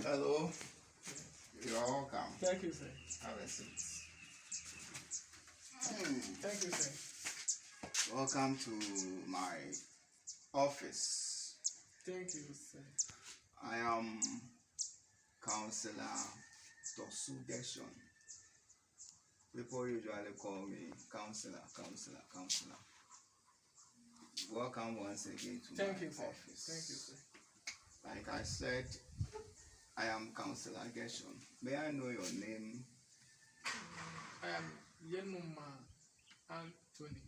Hello, you're welcome. Thank you, sir. Have a seat. Thank you, sir. Welcome to my office. Thank you, sir. I am Counselor Tosugestion. People usually call me Counselor. Welcome once again to Thank my you, sir. office. Thank you, sir. Like I said, I am Counselor Gershon. May I know your name? I am Yenuma Anthony.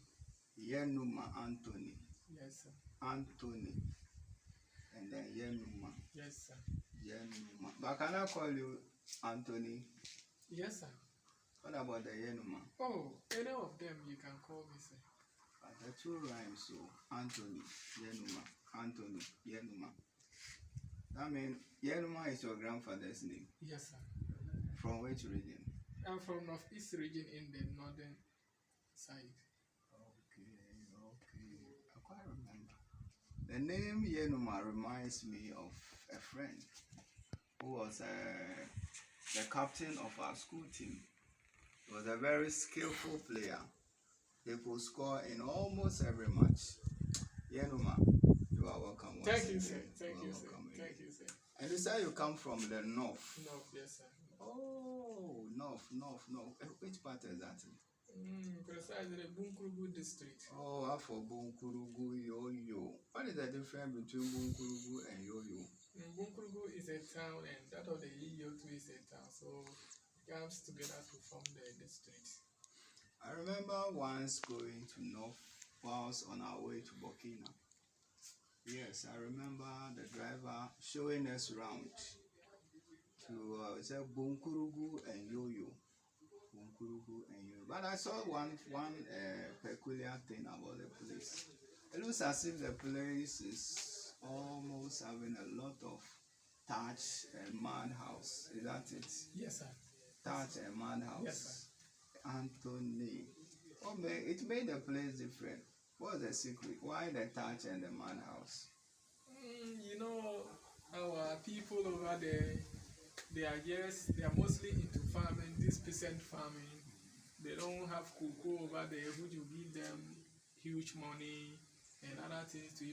Yenuma Anthony. Yes, sir. Anthony. And then Yenuma. Yes, sir. Yenuma. But can I call you Anthony? Yes, sir. What about the Yenuma? Oh, any of them you can call me, sir. The two rhymes, so Anthony, Yenuma, Anthony, Yenuma. That means Yenuma is your grandfather's name. Yes, sir. From which region? I'm from Northeast region in the northern side. Okay. I quite remember. The name Yenuma reminds me of a friend who was the captain of our school team. He was a very skillful player. He could score in almost every match. Yenuma, you are welcome. Thank you, sir. Thank you, sir. Thank you, sir. And you say you come from the north. No, yes, sir. Oh, north. Which part exactly? Precisely the Bunkurugu district. Oh, I'm for Bunkurugu, Yo-Yo. What is the difference between Bunkurugu and Yo-Yo? Bunkurugu is a town, and that of the Yo too is a town. So it comes together to form the district. I remember once going to North whilst on our way to Burkina. Yes, I remember the driver showing us around to say Bunkurugu and Yo-Yo. Bunkurugu and Yo-Yo. But I saw one peculiar thing about the place. It looks as if the place is almost having a lot of thatch and mud house. Is that it? Yes, sir. Thatch and mud house. Yes, sir. Anthony. It made the place different. What's the secret? Why the thatch and the mud house? Our people over there, they are mostly into farming, this peasant farming. They don't have cocoa over there, which will give them huge money and other things to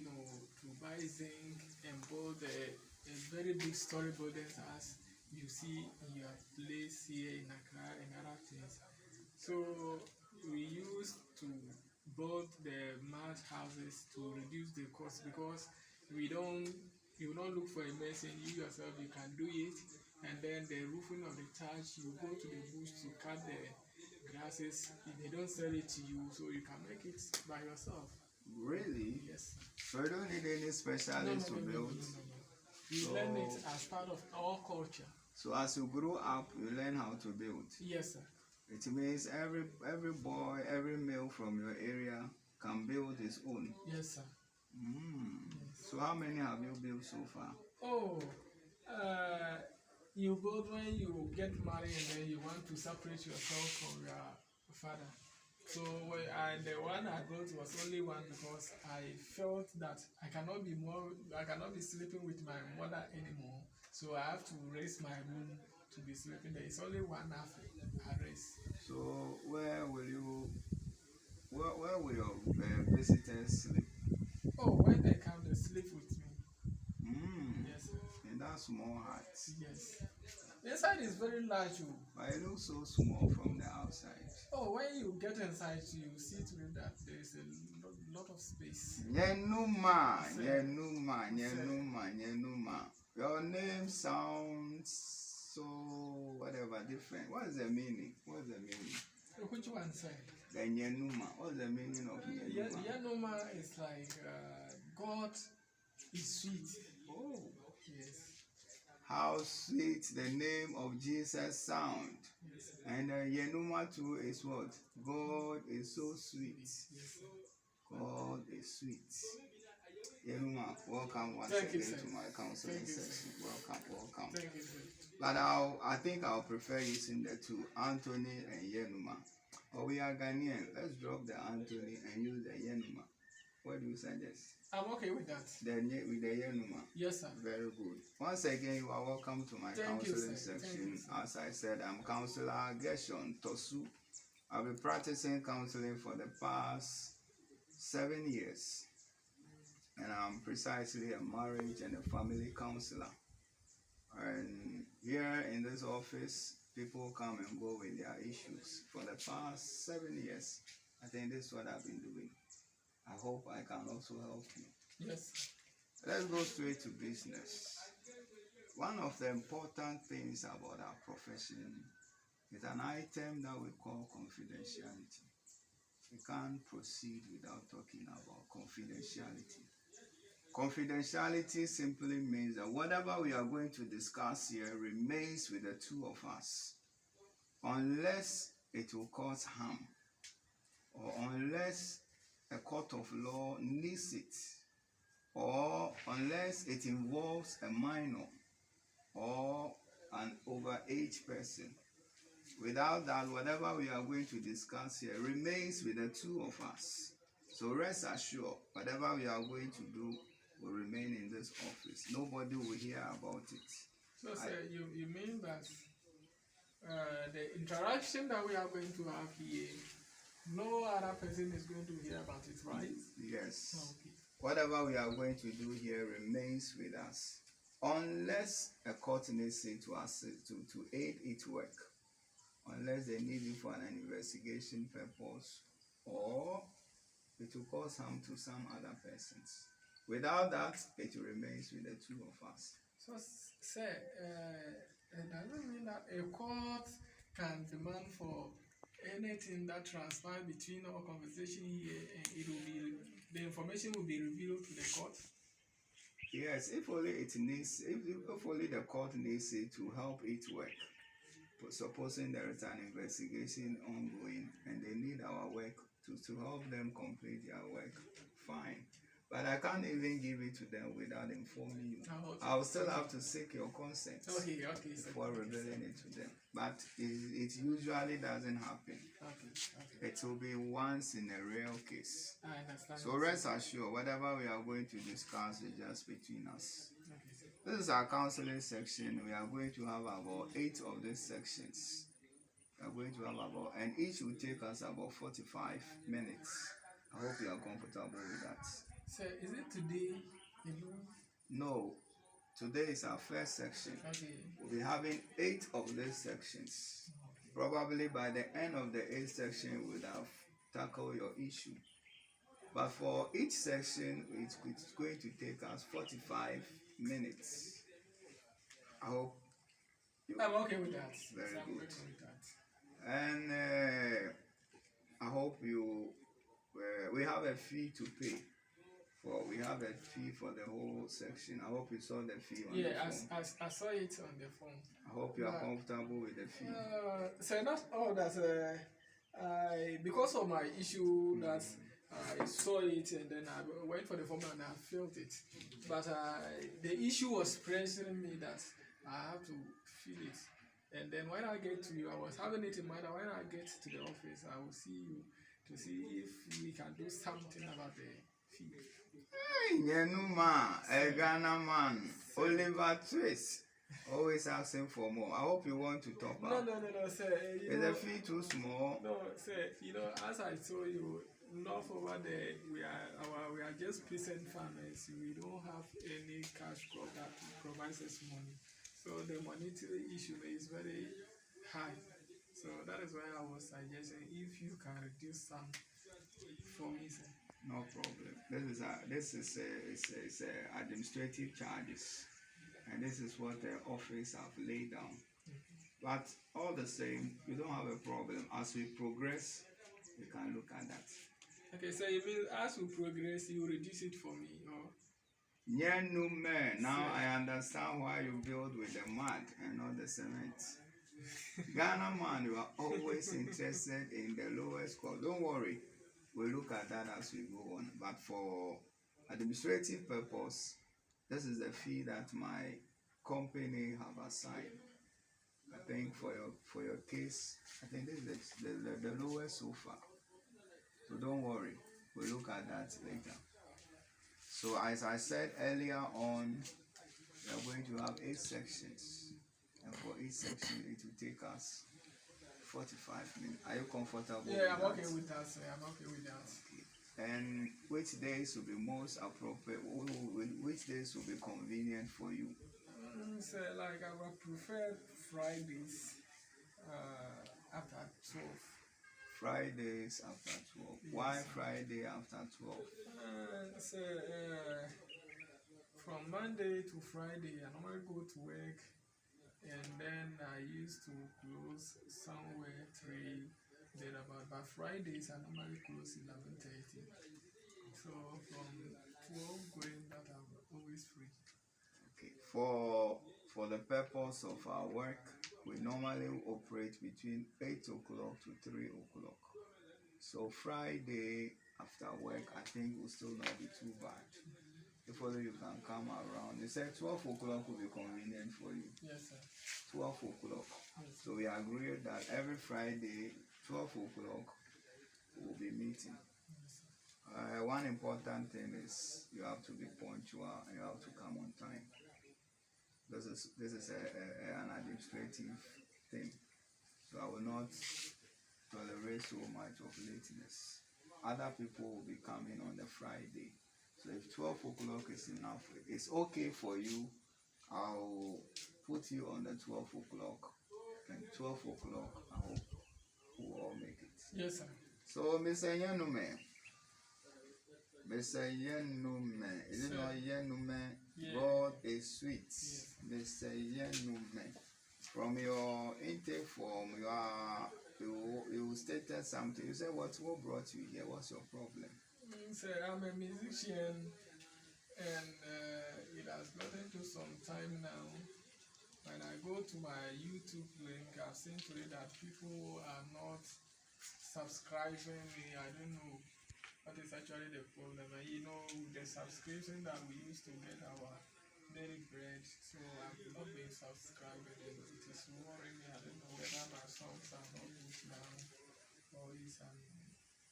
buy zinc and build a very big story buildings as you see in your place here in Accra and other things. So we used to build the mud houses to reduce the cost because you will not look for a mason, you yourself you can do it, and then the roofing of the thatch, you go to the bush to cut the grasses. They don't sell it to you, so you can make it by yourself. Really? Yes. So you don't need any specialist to build? No. You learn it as part of our culture. So as you grow up, you learn how to build? Yes, sir. It means every boy, every male from your area can build his own? Yes, sir. Yes. So how many have you built so far? Oh, you build when you get married and then you want to separate yourself from your father. So the one I built was only one because I felt that I cannot be sleeping with my mother anymore. So I have to raise my room to be sleeping there. It's only one I raise. So where will your visitors sleep? Oh, when they come, they sleep with me. Yes, sir. In that small hut? Yes. The inside is very large. But it looks so small from the outside. Oh, when you get inside, you see to it that there is a lot of space. Yenuma. Your name sounds so whatever different. What is the meaning? Which one, sir? The Yenuma. What's the meaning of Yenuma? Yenuma is like God is sweet. Oh, yes. How sweet the name of Jesus sound. Yes. And Yenuma too is what? God is so sweet. Yes. God is sweet. Yenuma, welcome once again to my counseling session. Welcome. Thank you, sir. But I think I'll prefer using the two, Anthony and Yenuma. Or we are Ghanaian. Let's drop the Anthony and use the Yenuma. What do you suggest? I'm okay with that. With the Yenuma. Yes, sir. Very good. Once again, you are welcome to my Thank you, counseling sir. Thank section. you, sir. As I said, I'm Counselor Gershon Tosu. I've been practicing counseling for the past 7 years, and I'm precisely a marriage and a family counselor. And here in this office, people come and go with their issues for the past 7 years. I think this is what I've been doing. I hope I can also help you. Yes. Let's go straight to business. One of the important things about our profession is an item that we call confidentiality. We can't proceed without talking about confidentiality. Confidentiality simply means that whatever we are going to discuss here remains with the two of us, unless it will cause harm, or unless a court of law needs it, or unless it involves a minor or an overage person. Without that, whatever we are going to discuss here remains with the two of us. So rest assured, whatever we are going to do will remain in this office. Nobody will hear about it. So, sir, you mean that the interaction that we are going to have here, no other person is going to hear about it, right? Yes. Okay. Whatever we are going to do here remains with us, unless a court needs it to assist, to aid its work, unless they need it for an investigation purpose, or it will cause harm to some other persons. Without that, it remains with the two of us. So, sir, it doesn't mean that a court can demand for anything that transpires between our conversation here, and it will be, the information will be revealed to the court. Yes, if only it needs, if only the court needs it to help it work. Supposing there is an investigation ongoing and they need our work to help them complete their work, fine. But I can't even give it to them without informing you. I'll still have to seek your consent before revealing it to them. But it usually doesn't happen. It will be once in a rare case. I understand. So rest assured, whatever we are going to discuss is just between us. This is our counseling section. We are going to have about 8 of these sections. We are going to have about, and each will take us about 45 minutes. I hope you are comfortable with that. Sir, is it today alone? No, today is our first section. Okay. We'll be having 8 of these sections. Probably by the end of the 8th section, we'll have tackled your issue. But for each section, it's going to take us 45 minutes. I hope I'm okay with that. Very I'm good. okay with that. And I hope you. We have a fee to pay. We have a fee for the whole section. I hope you saw the fee on the phone. I saw it on the phone. I hope you are comfortable with the fee. So not all that. Because of my issue that I saw it and then I went for the form and I felt it. But the issue was pressuring me that I have to feel it. And then when I get to you, I was having it in mind that when I get to the office, I will see you to see if we can do something about the fee. Hey, Yenuma, a Ghana man, Oliver Twist, always asking for more. I hope you want to top up. No, sir. Is the fee too small? No, sir. As I told you, enough over there. We are just peasant farmers. We don't have any cash crop that provides us money. So the monetary issue is very high. So that is why I was suggesting if you can reduce some for me, sir. No problem. This is administrative charges, and this is what the office have laid down. But all the same, you don't have a problem. As we progress, we can look at that. Okay, so you mean as we progress, you reduce it for me, or? Yeah, no man. Now I understand why you build with the mud and not the cement. Ghana man, you are always interested in the lowest cost. Don't worry, we'll look at that as we go on. But for administrative purpose, this is the fee that my company have assigned. I think for your case, I think this is the lowest so far. So don't worry, we'll look at that later. So as I said earlier on, we are going to have 8 sections, and for each section it will take us 45 minutes. Are you comfortable Yeah, I'm with okay that? with that, sir. I'm okay with that. Okay. And which days will be most appropriate? Which days will be convenient for you? So, like, I would prefer Fridays after 12. Fridays after 12. Why Friday after 12? So, from Monday to Friday, I normally go to work, and then I used to close somewhere 3, then about by Fridays I normally close 11:30. So from 12 going that I'm always free. Okay. For the purpose of our work, we normally operate between 8 o'clock to 3 o'clock. So Friday after work, I think will still not be too bad. If only you can come around. They said 12 o'clock will be convenient for you. Yes, sir. 12 o'clock. Yes. So we agreed that every Friday, 12 o'clock, we'll be meeting. Yes, sir. One important thing is you have to be punctual and you have to come on time. This is an administrative thing. So I will not tolerate so much of lateness. Other people will be coming on the Friday. So if 12 o'clock is enough, it's okay for you. I'll put you on the 12 o'clock. And 12 o'clock, I hope we'll all make it. Yes, sir. So, Mr. Yenume, is it not Yenume? Yeah. God is sweet. Yes. Mr. Yenume, from your intake form, you stated something. You said what brought you here? What's your problem? So I'm a musician, and it has gotten to some time now. When I go to my YouTube link, I've seen today that people are not subscribing me. I don't know what is actually the problem. And you know, the subscription that we used to get our daily bread, so I've not been subscribing, and it is worrying me. I don't know whether my songs are not good now or is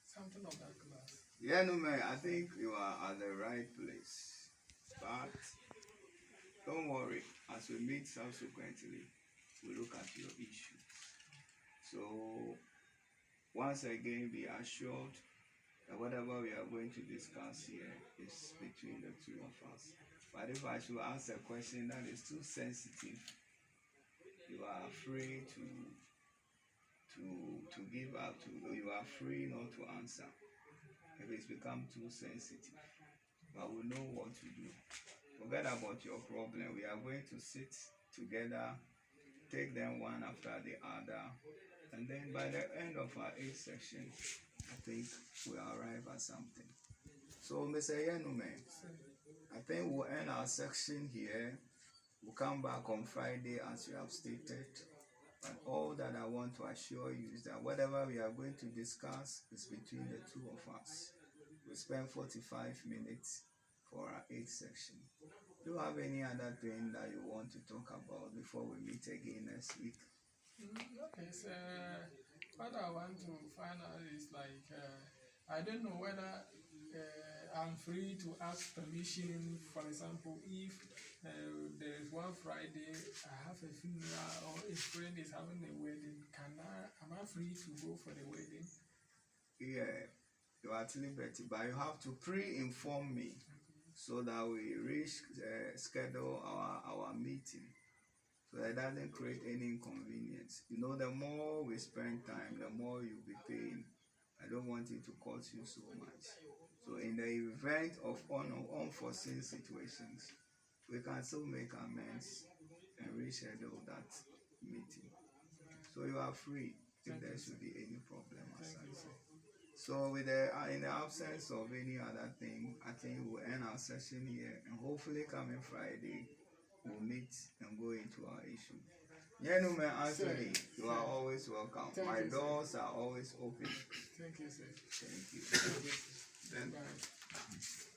something of that class. Yenume, I think you are at the right place. But don't worry, as we meet subsequently, we look at your issue. So, once again, be assured that whatever we are going to discuss here is between the two of us. But if I should ask a question that is too sensitive, you are free to give up. You are free not to answer if it's become too sensitive. But we know what to do. Forget about your problem. We are going to sit together, take them one after the other, and then by the end of our 8th section, I think we'll arrive at something. So, Mr. Yenume, I think we'll end our section here. We'll come back on Friday as you have stated. But all that I want to assure you is that whatever we are going to discuss is between the two of us. We spend 45 minutes for our 8th section. Do you have any other thing that you want to talk about before we meet again next week? Okay, so what I want to find out is like, I don't know whether I'm free to ask permission. For example, if there is one Friday I have a funeral or a friend is having a wedding, am I free to go for the wedding? Yeah, you are at liberty, but you have to pre-inform me so that we schedule our meeting so that it doesn't create any inconvenience. You know, the more we spend time, the more you'll be paying. I don't want it to cost you so much. So in the event of unforeseen situations, we can still make amends and reschedule that meeting. So you are free if there should be any problem aside. So with in the absence of any other thing, I think we'll end our session here, and hopefully coming Friday, we'll meet and go into our issue. Yenume Anthony, you are always welcome. My doors are always open. Thank you, sir. Thank you. Thank you. Bye.